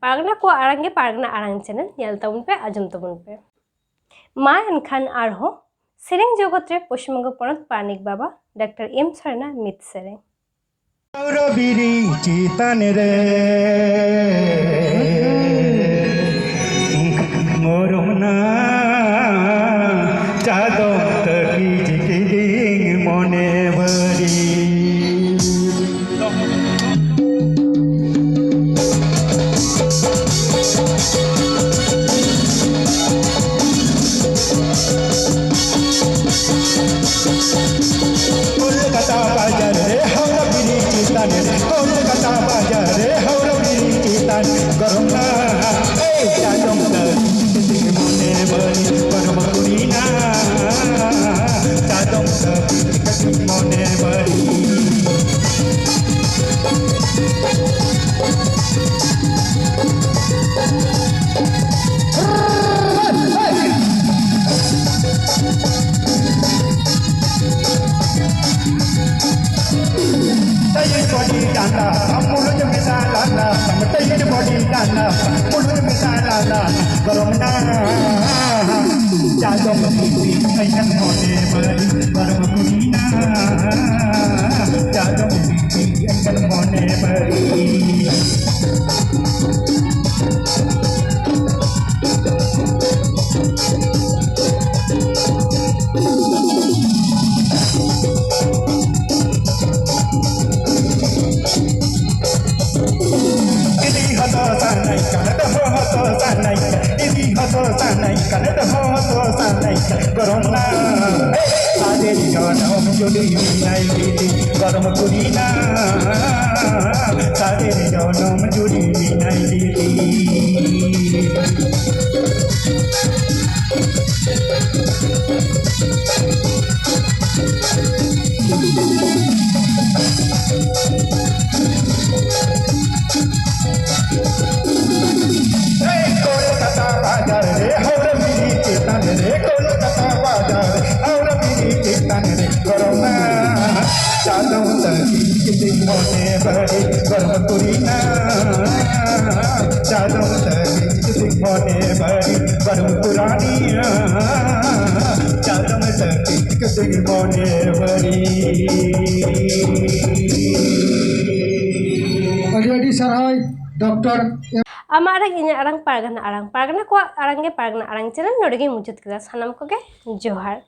pargana ko arang ge pargana arang channel nyel tabun pe ajum tabun pe ma enkhan arho sereng jogot re Poshimabongo Ponot Panik Baba Dr. M Sarna mit sereng Biri citan re morona jadom teki jiking mone bari Kolkata bajar re haura biri citan re Kolkata bajar re haura biri citan garona jadom teki jiking mone bari garom kurina jadom teki jiking mone bari body dana mulut misalana sampai body dana mulut misalana garomna jadom pipi ayan mone bari garom kurina jadom pipi ayan mone bari Corona, ade jono jodi nai dili garam kurina, ade jono jodi nai dili. Kolkata bajar re haura biri citan re Kolkata bajar haura biri citan re corona jadom teki jiking mone bari garom kurina jadom teki jiking mone bari garom kurania jadom teki jiking mone bari Adi sarhai Dr. Amara inya arang pargana ko arang ge pargana arang channel nodege mujud kida sanam ko ge johar